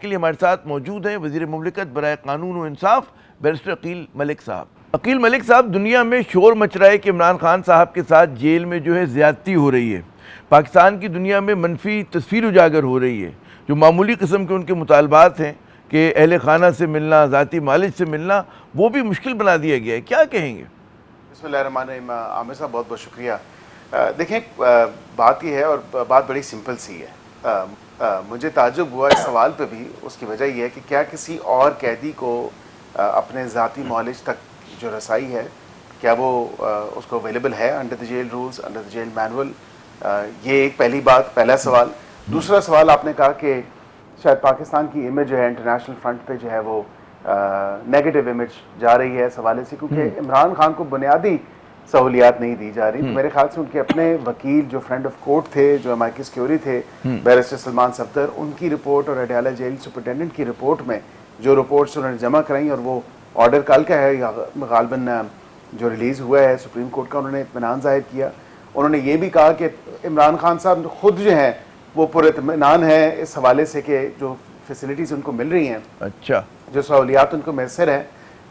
کے لیے ہمارے ساتھ موجود ہیں وزیر مملکت برائے قانون و انصاف بیرسٹر عقیل ملک صاحب۔ عقیل ملک صاحب، دنیا میں شور مچ رہا ہے کہ عمران خان صاحب کے ساتھ جیل میں جو ہے زیادتی ہو رہی ہے، پاکستان کی دنیا میں منفی تصویر اجاگر ہو رہی ہے، جو معمولی قسم کے ان کے مطالبات ہیں کہ اہل خانہ سے ملنا، ذاتی معالج سے ملنا، وہ بھی مشکل بنا دیا گیا ہے، کیا کہیں گے؟ بسم اللہ الرحمن الرحیم۔ عامر صاحب بہت بہت شکریہ۔ دیکھیں، بات یہ ہے اور بات بڑی سمپل سی ہے۔ مجھے تعجب ہوا اس سوال پہ بھی، اس کی وجہ یہ ہے کہ کیا کسی اور قیدی کو اپنے ذاتی معالج تک جو رسائی ہے، کیا وہ اس کو اویلیبل ہے under the jail rules, under the jail manual? یہ ایک پہلی بات، پہلا سوال۔ دوسرا سوال، آپ نے کہا کہ شاید پاکستان کی امیج جو ہے انٹرنیشنل فرنٹ پہ جو ہے وہ نیگیٹو امیج جا رہی ہے اس حوالے سے، کیونکہ عمران خان کو بنیادی سہولیات نہیں دی جا رہی۔ تو میرے خیال سے ان کے اپنے وکیل جو فرینڈ آف کورٹ تھے، جو ایم آئی کی سیکیوری تھے، بیرسٹر سلمان صفدر، ان کی رپورٹ اور اڈیالہ جیل سپرنٹینڈنٹ کی رپورٹ میں جو رپورٹس انہوں نے جمع کرائیں، اور وہ آرڈر کل کا ہے یا غالباً جو ریلیز ہوا ہے سپریم کورٹ کا، انہوں نے اطمینان ظاہر کیا۔ انہوں نے یہ بھی کہا کہ عمران خان صاحب خود جو ہیں وہ پر اطمینان ہے اس حوالے سے کہ جو فیسلٹیز ان کو مل رہی ہیں، اچھا، جو سہولیات ان کو میسر ہیں،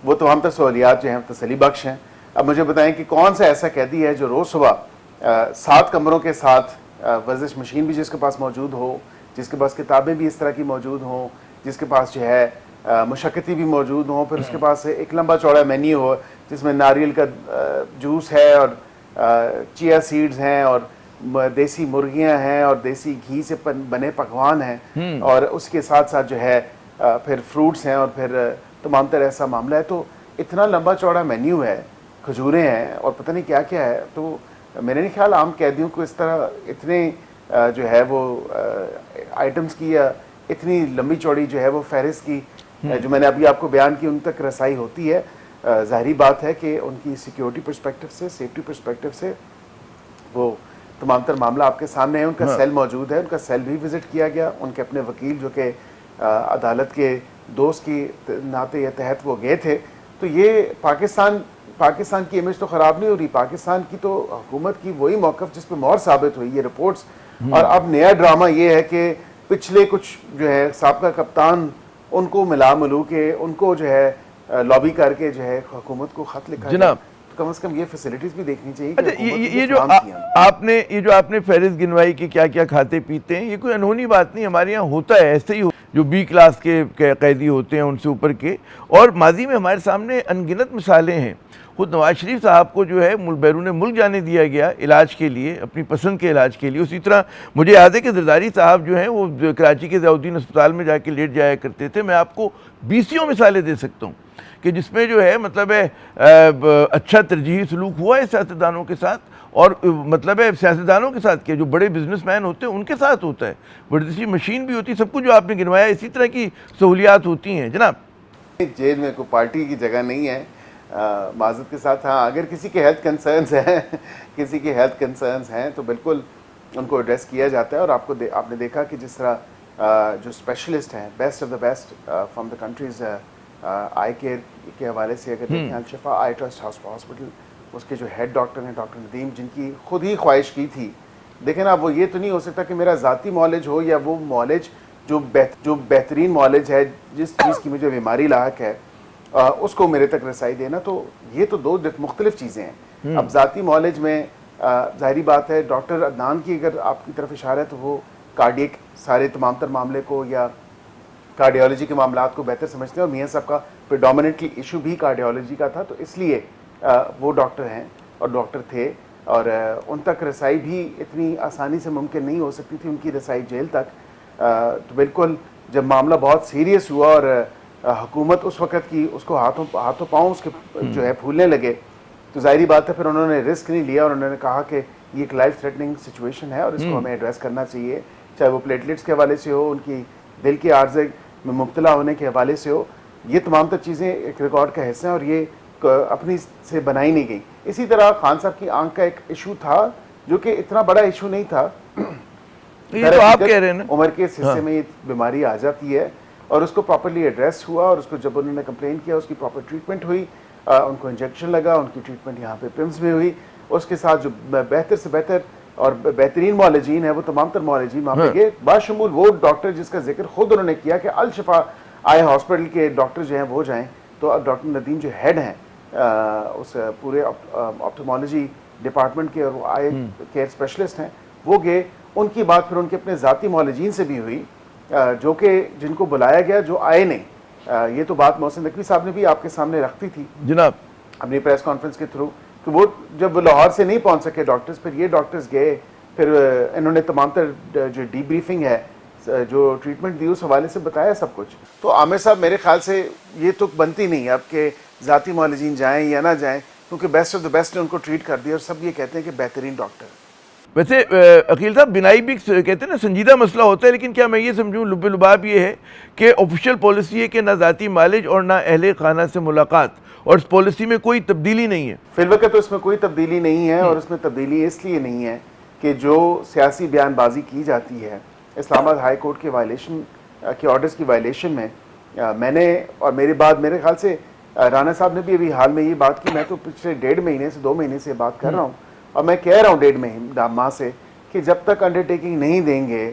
وہ تمام تر سہولیات جو ہیں تسلی بخش ہیں۔ اب مجھے بتائیں کہ کون سا ایسا قیدی ہے جو روز صبح 7 کمروں کے ساتھ ورزش مشین بھی جس کے پاس موجود ہو، جس کے پاس کتابیں بھی اس طرح کی موجود ہوں، جس کے پاس جو ہے مشقتی بھی موجود ہوں، پھر اس کے پاس ایک لمبا چوڑا مینیو ہو جس میں ناریل کا جوس ہے اور چیا سیڈز ہیں اور دیسی مرغیاں ہیں اور دیسی گھی سے بنے پکوان ہیں، اور اس کے ساتھ ساتھ جو ہے پھر فروٹس ہیں اور پھر تمام طرح ایسا معاملہ ہے۔ تو اتنا لمبا چوڑا مینیو ہے، کھجوریں ہیں اور پتہ نہیں کیا کیا ہے۔ تو میرے نہیں خیال عام قیدیوں کو اس طرح اتنے جو ہے وہ آئٹمس کی یا اتنی لمبی چوڑی جو ہے وہ فہرست کی جو میں نے ابھی آپ کو بیان کی ان تک رسائی ہوتی ہے۔ ظاہری بات ہے کہ ان کی سیکیورٹی پرسپیکٹو سے، سیفٹی پرسپیکٹو سے وہ تمام تر معاملہ آپ کے سامنے ہے۔ ان کا سیل موجود ہے، ان کا سیل بھی وزٹ کیا گیا، ان کے اپنے وکیل جو کہ عدالت کے دوست کی ناطے یا تحت وہ گئے تھے۔ تو یہ پاکستان کی امیج تو خراب نہیں ہو رہی، پاکستان کی تو حکومت کی وہی موقف جس پہ مہر ثابت ہوئی یہ رپورٹس۔ اور اب نیا ڈرامہ یہ ہے کہ پچھلے کچھ جو ہے سابقہ کپتان ان کو ملا ملو کے ان کو جو ہے لابی کر کے جو ہے حکومت کو خط لکھا جناب کم از کم یہ فیسلٹیز بھی دیکھنی چاہیے۔ اچھا، یہ جو آپ نے فہرست گنوائی کہ کیا کیا کھاتے پیتے ہیں، یہ کوئی انہونی بات نہیں، ہمارے یہاں ہوتا ہے ایسے ہی، جو بی کلاس کے قیدی ہوتے ہیں ان سے اوپر کے، اور ماضی میں ہمارے سامنے انگنت مثالیں ہیں۔ خود نواز شریف صاحب کو جو ہے بیرون ملک جانے دیا گیا علاج کے لیے، اپنی پسند کے علاج کے لیے۔ اسی طرح مجھے یاد ہے کہ زرداری صاحب جو ہیں وہ کراچی کے ضیاء الدین اسپتال میں جا کے لیٹ جایا کرتے تھے۔ میں آپ کو 20 مثالیں دے سکتا ہوں کہ جس میں جو ہے مطلب ہے اچھا ترجیحی سلوک ہوا ہے سیاستدانوں کے ساتھ، اور مطلب ہے سیاستدانوں کے ساتھ کیا، جو بڑے بزنس مین ہوتے ہیں ان کے ساتھ ہوتا ہے، ورزشی مشین بھی ہوتی ہے، سب کچھ جو آپ نے گنوایا اسی طرح کی سہولیات ہوتی ہیں۔ جناب جیل میں کوئی پارٹی کی جگہ نہیں ہے، معذرت کے ساتھ۔ ہاں، اگر کسی کے ہیلتھ کنسرنز ہیں تو بالکل ان کو ایڈریس کیا جاتا ہے۔ اور آپ نے دیکھا کہ جس طرح جو اسپیشلسٹ ہیں، best of the best from the countries I care کے حوالے سے اگر دیکھیں، الشفا آئی ٹرسٹ ہاسپٹل، اس کے جو ہیڈ ڈاکٹر ہیں ڈاکٹر ندیم، جن کی خود ہی خواہش کی تھی، دیکھیں نا، وہ یہ تو نہیں ہو سکتا کہ میرا ذاتی معالج ہو یا وہ معالج جو بہترین معالج ہے، جس چیز کی مجھے بیماری لاحق ہے اس کو میرے تک رسائی دینا، تو یہ تو دو مختلف چیزیں ہیں۔ اب ذاتی معالج میں ظاہری بات ہے، ڈاکٹر عدنان کی اگر آپ کی طرف اشارہ ہے تو وہ کارڈیک سارے تمام تر معاملے کو یا کارڈیالوجی کے معاملات کو بہتر سمجھتے ہیں، اور میاں صاحب کا پریڈومیننٹلی ایشو بھی کارڈیالوجی کا تھا، تو اس لیے وہ ڈاکٹر ہیں اور ڈاکٹر تھے، اور ان تک رسائی بھی اتنی آسانی سے ممکن نہیں ہو سکتی تھی، ان کی رسائی جیل تک۔ تو بالکل جب معاملہ بہت سیریس ہوا اور حکومت اس وقت کی اس کو ہاتھوں پاؤں اس کے جو ہے پھولنے لگے، تو ظاہری بات ہے پھر انہوں نے رسک نہیں لیا، اور انہوں نے کہا کہ یہ ایک لائف تھریٹننگ سچویشن ہے اور اس کو ہمیں ایڈریس کرنا چاہیے، چاہے وہ پلیٹلیٹس کے حوالے سے ہو، ان کی دل کے عارضے میں مبتلا ہونے کے حوالے سے ہو۔ یہ تمام تر چیزیں ایک ریکارڈ کا حصہ ہیں اور یہ اپنی سے بنائی نہیں گئی۔ اسی طرح خان صاحب کی آنکھ کا ایک ایشو تھا جو کہ اتنا بڑا ایشو نہیں تھا، یہ تو آپ کہہ رہے ہیں نا، عمر کے اس حصے میں یہ بیماری آ جاتی ہے، اور اس کو پراپرلی ایڈریس ہوا، اور اس کو جب انہوں نے کمپلین کیا اس کی پراپر ٹریٹمنٹ ہوئی، ان کو انجیکشن لگا، ان کی ٹریٹمنٹ یہاں پہ پمس میں ہوئی، اس کے ساتھ جو بہتر سے بہتر اور بہترین معالجین ہیں وہ تمام تر معالجین وہاں پہ گئے، باشمول وہ ڈاکٹر جس کا ذکر خود انہوں نے کیا کہ الشفا آئی ہاسپٹل کے ڈاکٹر جو ہیں وہ جائیں. تو اب ڈاکٹر ندیم جو ہیڈ ہیں اس پورے آپٹھمالوجی ڈپارٹمنٹ کے اور وہ آئی کیئر اسپیشلسٹ ہیں، وہ گئے. ان کی بات پھر ان کے اپنے ذاتی معالجین سے بھی ہوئی جو کہ جن کو بلایا گیا جو آئے نہیں. یہ تو بات محسن نقوی صاحب نے بھی آپ کے سامنے رکھتی تھی جناب اپنی پریس کانفرنس کے تھرو کہ وہ جب لاہور سے نہیں پہنچ سکے ڈاکٹرز، پھر یہ ڈاکٹرز گئے، پھر انہوں نے تمام تر جو ڈی بریفنگ ہے جو ٹریٹمنٹ دی اس حوالے سے بتایا سب کچھ. تو عامر صاحب میرے خیال سے یہ تو بنتی نہیں اب کہ ذاتی معالجین جائیں یا نہ جائیں، کیونکہ بیسٹ آف دا بیسٹ نے ان کو ٹریٹ کر دیا اور سب یہ کہتے ہیں کہ بہترین ڈاکٹر. ویسے عقیل صاحب بینائی بھی کہتے ہیں نا سنجیدہ مسئلہ ہوتا ہے، لیکن کیا میں یہ سمجھوں لب لباب یہ ہے کہ آفیشیل پالیسی ہے کہ نہ ذاتی معالج اور نہ اہل خانہ سے ملاقات، اور اس پالیسی میں کوئی تبدیلی نہیں ہے؟ فی الوقت تو اس میں کوئی تبدیلی نہیں ہے، اور اس میں تبدیلی اس لیے نہیں ہے کہ جو سیاسی بیان بازی کی جاتی ہے اسلام آباد ہائی کورٹ کے وائلیشن کے آرڈرز کی وائلیشن میں، میں نے اور میرے بعد میرے خیال سے رانا صاحب نے بھی ابھی حال میں یہ بات کی. میں تو پچھلے 1.5 مہینے سے 2 مہینے سے بات کر رہا ہوں اور میں کہہ رہا ہوں 1.5 ماہ سے کہ جب تک انڈرٹیکنگ نہیں دیں گے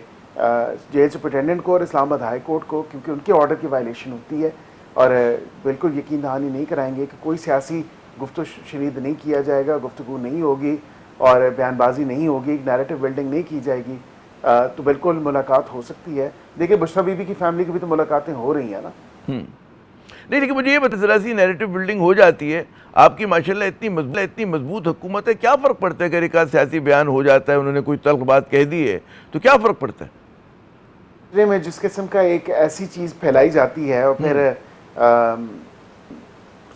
جیل سپرنٹینڈنٹ کو اور اسلام آباد ہائی کورٹ کو، کیونکہ ان کے آرڈر کی وائلیشن ہوتی ہے، اور بالکل یقین دہانی نہیں کرائیں گے کہ کوئی سیاسی گفتگو شنید نہیں کیا جائے گا، گفتگو نہیں ہوگی اور بیان بازی نہیں ہوگی، نیریٹو بلڈنگ نہیں کی جائے گی، تو بالکل ملاقات ہو سکتی ہے. دیکھیں بشرا بی بی کی فیملی کی بھی تو ملاقاتیں ہو رہی ہیں نا. نہیں لیکن مجھے یہ بتا ذرا سی نیریٹو بلڈنگ ہو جاتی ہے، آپ کی ماشاءاللہ اتنی مضبوط حکومت ہے، کیا فرق پڑتا ہے اگر ایک آدھ سیاسی بیان ہو جاتا ہے، انہوں نے کوئی تلخ بات کہہ دی ہے تو کیا فرق پڑتا ہے؟ میں جس قسم کا ایک ایسی چیز پھیلائی جاتی ہے اور پھر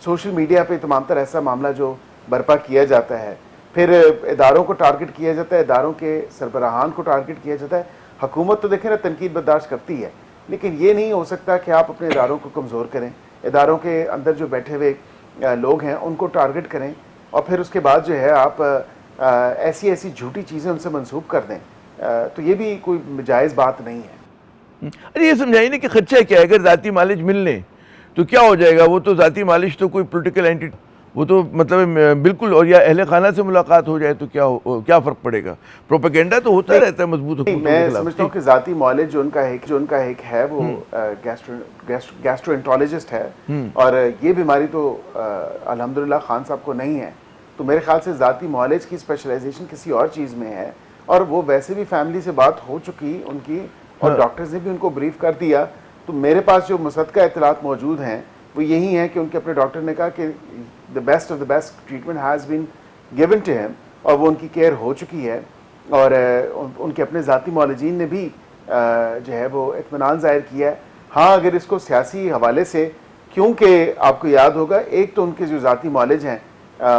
سوشل میڈیا پہ تمام تر ایسا معاملہ جو برپا کیا جاتا ہے، پھر اداروں کو ٹارگٹ کیا جاتا ہے، اداروں کے سربراہان کو ٹارگٹ کیا جاتا ہے. حکومت تو دیکھیں نا تنقید برداشت کرتی ہے، لیکن یہ نہیں ہو سکتا کہ آپ اپنے اداروں کو کمزور کریں، اداروں کے اندر جو بیٹھے ہوئے لوگ ہیں ان کو ٹارگٹ کریں اور پھر اس کے بعد جو ہے آپ ایسی جھوٹی چیزیں ان سے منسوب کر دیں. تو یہ بھی کوئی جائز بات نہیں ہے. ارے یہ سمجھائیے نا کہ خدشہ کیا ہے اگر ذاتی معالج مل لیں تو کیا ہو جائے گا؟ وہ تو ذاتی معالج تو کوئی پولیٹیکل اینٹی، وہ تو مطلب بالکل، اور یا اہل خانہ سے ملاقات ہو جائے تو کیا فرق پڑے گا؟ پروپیگنڈا تو ہوتا رہتا ہے مضبوط حکومتوں کے خلاف. میں سمجھتا ہوں کہ ذاتی معالج جو ان کا ایک ہے وہ گیسٹرو انٹرولوجسٹ ہے، اور یہ بیماری تو الحمدللہ خان صاحب کو نہیں ہے. تو میرے خیال سے ذاتی معالج کی اسپیشلائزیشن کسی اور چیز میں ہے، اور وہ ویسے بھی فیملی سے بات ہو چکی ان کی اور ڈاکٹرز نے بھی ان کو بریف کر دیا. تو میرے پاس جو مصدقہ اطلاعات موجود ہیں وہ یہی ہیں کہ ان کے اپنے ڈاکٹر نے کہا کہ the best of the best treatment has been given to him، اور وہ ان کی کیئر ہو چکی ہے. اور ان کے اپنے ذاتی معالجین نے بھی جو ہے وہ اطمینان ظاہر کیا ہے. ہاں اگر اس کو سیاسی حوالے سے، کیونکہ آپ کو یاد ہوگا ایک تو ان کے جو ذاتی معالج ہیں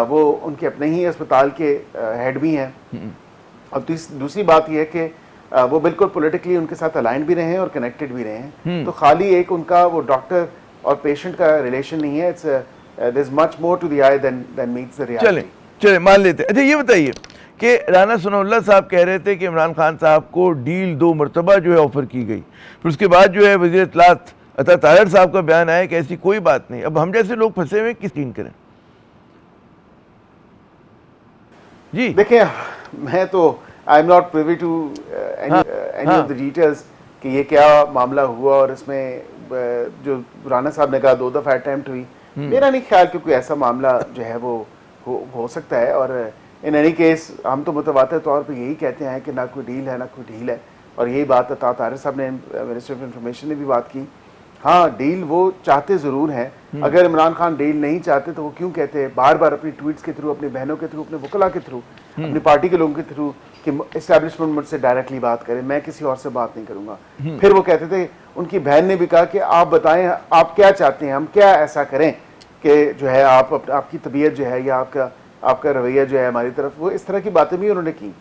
وہ ان کے اپنے ہی اسپتال کے ہیڈ بھی ہیں، اور دوسری بات یہ ہے کہ وہ بالکل پولیٹیکلی ان کے ساتھ الائنڈ بھی رہے ہیں اور کنیکٹڈ بھی رہے ہیں. تو خالی ایک ان کا وہ ڈاکٹر اور پیشنٹ کا ریلیشن نہیں ہے، there's much more to the eye than meets the reality. چلیں مان لیتے. اچھا یہ بتائیے کہ رانا ثناء اللہ صاحب کہہ رہے تھے کہ عمران خان صاحب کو ڈیل 2 مرتبہ جو ہے آفر کی گئی، پھر اس کے بعد جو ہے وزیر اطلاعات عطا طاہر صاحب کا بیان آیا کہ ایسی کوئی بات نہیں. اب ہم جیسے لوگ پھنسے ہوئے کس یقین کریں؟ جی دیکھیں میں تو I am not privy to any of the details کہ یہ کیا معاملہ ہوا، اور اس میں جو رانا صاحب نے کہا 2 دفعہ اٹیمپٹ ہوئی. میرا نہیں خیال کہ کوئی ایسا معاملہ جو ہے وہ ہو سکتا ہے. اور ان اینی کیس ہم تو متواتر طور پہ یہی کہتے ہیں کہ نہ کوئی ڈیل ہے نہ کوئی ڈیل ہے، اور یہی بات عطا طاہر صاحب نے منسٹر آف انفارمیشن نے بھی بات کی. ہاں ڈیل وہ چاہتے ضرور ہیں، اگر عمران خان ڈیل نہیں چاہتے تو وہ کیوں کہتے ہیں بار بار اپنی ٹویٹس کے تھرو، اپنی بہنوں کے تھرو، اپنے وکلاء کے تھرو، اپنی پارٹی کے لوگوں کے تھرو کہ اسٹیبلشمنٹ مجھ سے ڈائریکٹلی بات کریں، میں کسی اور سے بات نہیں کروں گا. پھر وہ کہتے تھے، ان کی بہن نے بھی کہا کہ آپ بتائیں آپ کیا چاہتے ہیں، ہم کیا ایسا کریں کہ جو ہے آپ کی طبیعت جو ہے یا آپ کا رویہ جو ہے ہماری طرف، وہ اس طرح کی باتیں بھی انہوں نے کی.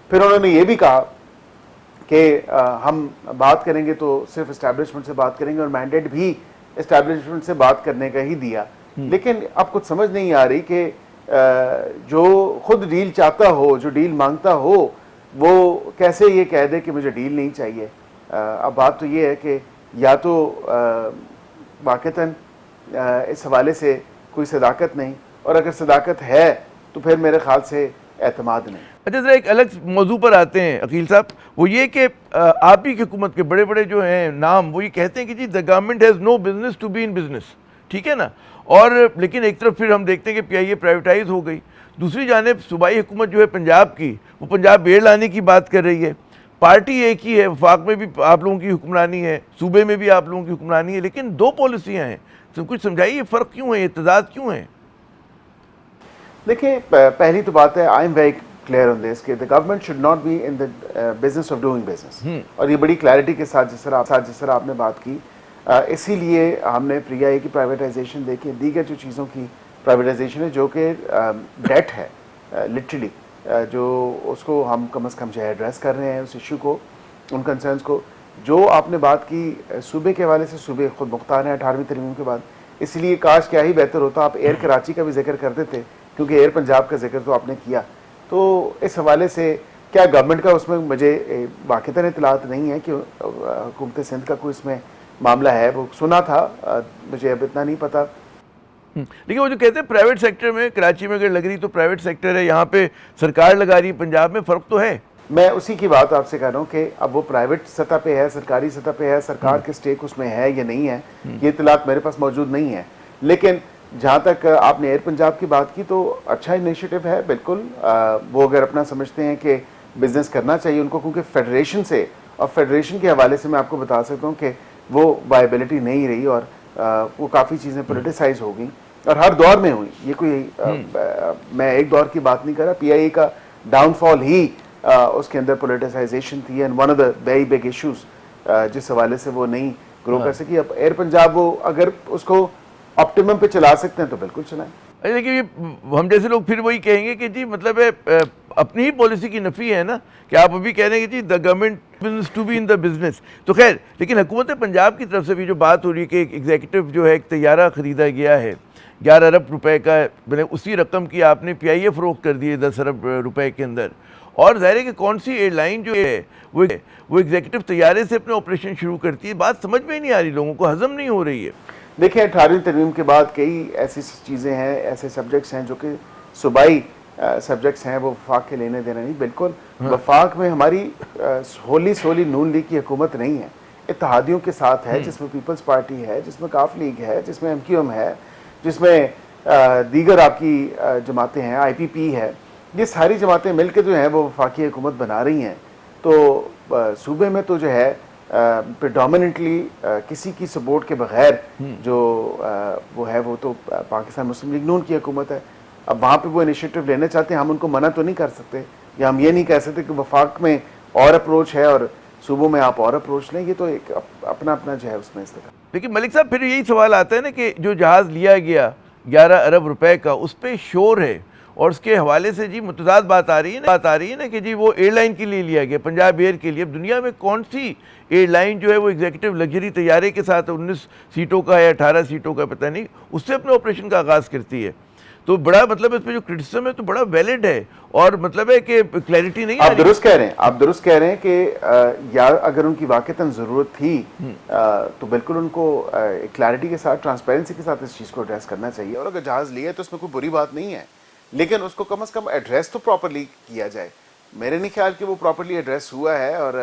پھر انہوں نے یہ بھی کہا کہ ہم بات کریں گے تو صرف اسٹیبلشمنٹ سے بات کریں گے، اور مینڈیٹ بھی اسٹیبلشمنٹ سے بات کرنے کا ہی دیا. لیکن اب کچھ سمجھ نہیں آ رہی کہ جو خود ڈیل چاہتا ہو، جو ڈیل مانگتا ہو، وہ کیسے یہ کہہ دے کہ مجھے ڈیل نہیں چاہیے. اب بات تو یہ ہے کہ یا تو واقعتاً اس حوالے سے کوئی صداقت نہیں، اور اگر صداقت ہے تو پھر میرے خیال سے اعتماد نہیں۔ اچھا ذرا ایک الگ موضوع پر آتے ہیں عقیل صاحب، وہ یہ کہ آپ ہی کی حکومت کے بڑے بڑے جو ہیں نام وہ یہ کہتے ہیں کہ جی the government has no business to be in business, ٹھیک ہے نا، اور لیکن ایک طرف پھر ہم دیکھتے ہیں کہ پی آئی اے پرائیویٹائز ہو گئی، دوسری جانب صوبائی حکومت جو ہے پنجاب کی وہ پنجاب ایئر لانے کی بات کر رہی ہے، پارٹی ایک ہی ہے، وفاق میں بھی آپ لوگوں کی حکمرانی ہے، صوبے میں بھی آپ لوگوں کی حکمرانی ہے، لیکن دو پالیسیاں ہیں، تو کچھ سمجھائیے یہ فرق کیوں ہے، یہ تضاد کیوں ہے؟ دیکھیں پہلی تو بات ہے I am very clear on this کہ the government should not be in the business of doing business، اور یہ بڑی کلیئرٹی کے ساتھ جس طرح آپ نے بات کی، اسی لیے ہم نے پری آئی کی پرائیویٹائزیشن دیکھی، دیگر جو چیزوں کی پرائیویٹائزیشن ہے جو کہ ڈیٹ ہے لٹرلی، جو اس کو ہم کم از کم جو ہے ایڈریس کر رہے ہیں اس ایشو کو، ان کنسرنس کو۔ جو آپ نے بات کی صوبے کے حوالے سے، صوبے خود مختار ہیں 18ویں ترمیم کے بعد، اس لیے کاش کیا ہی بہتر ہوتا آپ ایئر کراچی کا بھی ذکر کرتے تھے، کیونکہ ایئر پنجاب کا ذکر تو آپ نے کیا۔ تو اس حوالے سے کیا گورنمنٹ کا اس میں مجھے واقعتاً اطلاعات نہیں ہے کہ حکومت سندھ کا کوئی اس میں معاملہ ہے، وہ سنا تھا، مجھے اب اتنا نہیں پتا۔ لیکن وہ جو کہتے ہیں پرائیویٹ سیکٹر میں کراچی میں اگر لگ رہی تو پرائیویٹ سیکٹر ہے، یہاں پہ سرکار لگا رہی ہے، پنجاب میں فرق تو ہے۔ میں اسی کی بات آپ سے کہہ رہا ہوں کہ اب وہ پرائیویٹ سطح پہ ہے، سرکاری سطح پہ ہے، سرکار کے سٹیک اس میں ہے یا نہیں ہے، یہ اطلاعات میرے پاس موجود نہیں ہے۔ لیکن جہاں تک آپ نے ایئر پنجاب کی بات کی تو اچھا انیشیٹو ہے، بالکل وہ اگر اپنا سمجھتے ہیں کہ بزنس کرنا چاہیے ان کو، کیونکہ فیڈریشن سے اور فیڈریشن کے حوالے سے میں آپ کو بتا سکتا ہوں کہ وہ وائبلٹی نہیں رہی، اور وہ کافی چیزیں پولیٹیسائز ہو گئیں اور ہر دور میں ہوئی، یہ کوئی میں ایک دور کی بات نہیں کر رہا، پی آئی اے کا ڈاؤن فال ہی اس کے اندر پولیٹیسائزیشن تھی، and one of the very big issues جس حوالے سے وہ نہیں گرو کر سکی۔ اب ایئر پنجاب وہ اگر اس کو آپٹیمم پہ چلا سکتے ہیں تو بالکل چلائیں۔ لیکن یہ ہم جیسے لوگ پھر وہی کہیں گے کہ جی مطلب ہے اپنی ہی پالیسی کی نفی ہے نا، کہ آپ ابھی کہہ رہے ہیں کہ جی the government business to be in the business, تو خیر لیکن حکومت پنجاب کی طرف سے بھی جو بات ہو رہی ہے کہ ایک ایگزیکٹو جو ہے ایک طیارہ خریدا گیا ہے 11 ارب روپے کا، اسی رقم کی آپ نے پی آئی اے فروخت کر دی ہے 10 ارب روپے کے اندر، اور ظاہر ہے کہ کون سی ایئر لائن جو ہے وہ ایگزیکٹو طیارے سے اپنے آپریشن شروع کرتی ہے، بات سمجھ میں نہیں آ رہی، لوگوں کو ہضم نہیں ہو رہی ہے۔ دیکھیں 18ویں ترمیم کے بعد کئی ایسی چیزیں ہیں، ایسے سبجیکٹس ہیں جو کہ صوبائی سبجیکٹس ہیں، وہ وفاق کے لینے دینا نہیں، بالکل وفاق میں ہماری ہولی سولی نون لیگ کی حکومت نہیں ہے، اتحادیوں کے ساتھ ہے، جس میں پیپلز پارٹی ہے، جس میں کاف لیگ ہے، جس میں ایم کیو ایم ہے، جس میں دیگر آپ کی جماعتیں ہیں، آئی پی پی ہے، یہ ساری جماعتیں مل کے جو ہیں وہ وفاقی حکومت بنا رہی ہیں۔ تو صوبے میں تو جو ہے پریڈومیننٹلی کسی کی سپورٹ کے بغیر جو وہ ہے وہ تو پاکستان مسلم لیگ نون کی حکومت ہے۔ اب وہاں پہ وہ انیشیٹو لینا چاہتے ہیں، ہم ان کو منع تو نہیں کر سکتے، یا ہم یہ نہیں کہہ سکتے کہ وفاق میں اور اپروچ ہے اور صوبوں میں آپ اور اپروچ لیں، یہ تو ایک اپنا جو ہے اس میں استقامت۔ لیکن ملک صاحب پھر یہی سوال آتا ہے نا کہ جو جہاز لیا گیا 11 ارب روپے کا، اس پہ شور ہے، اور اس کے حوالے سے جی متضاد بات آ رہی ہے نا کہ جی وہ ایئر لائن کے لیے لیا گیا، پنجاب ایئر کے لیے۔ اب دنیا میں کون سی ایئر لائن جو ہے وہ ایگزیکٹو لگژری طیارے کے ساتھ 19 سیٹوں کا ہے 18 سیٹوں کا پتہ نہیں، اس سے اپنے آپریشن کا آغاز کرتی ہے؟ تو بڑا مطلب اس پہ جو کرٹیسزم ہے تو بڑا ویلڈ ہے، اور مطلب ہے کہ کلیئرٹی نہیں آ رہی۔ آپ درست کہہ رہے ہیں کہ یار اگر ان کی واقعتاً ضرورت تھی تو بالکل ان کو کلیئرٹی کے ساتھ، ٹرانسپیرنسی کے ساتھ اس چیز کو ایڈریس کرنا چاہیے، اور اگر جہاز لیا ہے تو اس میں کوئی بری بات نہیں ہے، لیکن اس کو کم از کم ایڈریس تو پراپرلی کیا جائے۔ میرے نہیں خیال کہ وہ پراپرلی ایڈریس ہوا ہے، اور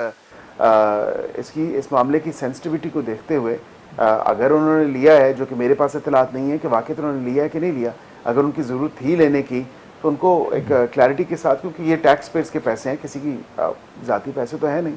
اس معاملے کی سینسٹیوٹی کو دیکھتے ہوئے اگر انہوں نے لیا ہے، جو کہ میرے پاس اطلاعات نہیں ہے کہ واقعی انہوں نے لیا ہے کہ نہیں لیا، اگر ان کی ضرورت تھی لینے کی تو ان کو ایک کلیئرٹی کے ساتھ، کیونکہ یہ ٹیکس پیئرز کے پیسے ہیں، کسی کی ذاتی پیسے تو ہے نہیں،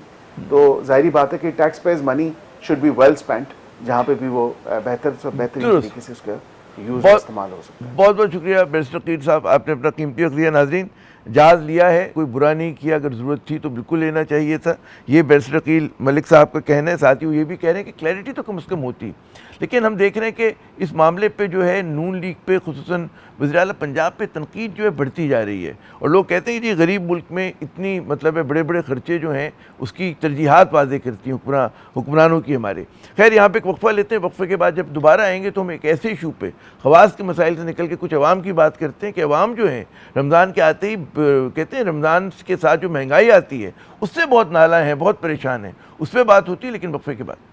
تو ظاہری بات ہے کہ tax payers money should be well spent, جہاں پہ بھی وہ بہترین طریقے سے اس کا یوز استعمال ہو سکتا ہے۔ بہت بہت شکریہ بیرسٹر عقیل صاحب، آپ نے اپنا قیمتی وقت دیا۔ ناظرین، جہاز لیا ہے، کوئی برا نہیں کیا، اگر ضرورت تھی تو بالکل لینا چاہیے تھا، یہ بیرسٹر عقیل ملک صاحب کا کہنا ہے۔ ساتھیوں یہ بھی کہہ رہے ہیں کہ کلیئرٹی تو کم از کم ہوتی، لیکن ہم دیکھ رہے ہیں کہ اس معاملے پہ جو ہے نون لیگ پہ، خصوصاً وزیر اعلیٰ پنجاب پہ تنقید جو ہے بڑھتی جا رہی ہے، اور لوگ کہتے ہیں کہ جی غریب ملک میں اتنی مطلب ہے بڑے بڑے خرچے جو ہیں اس کی ترجیحات واضح کرتی ہیں حکمرانوں کی ہمارے۔ خیر یہاں پہ ایک وقفہ لیتے ہیں، وقفے کے بعد جب دوبارہ آئیں گے تو ہم ایک ایسے ایشو پہ خواص کے مسائل سے نکل کے کچھ عوام کی بات کرتے ہیں کہ عوام جو ہیں رمضان کے آتے ہی کہتے ہیں رمضان کے ساتھ جو مہنگائی آتی ہے اس سے بہت نالاں ہیں، بہت پریشان ہیں، اس پہ بات ہوتی ہے، لیکن وقفے کے بعد۔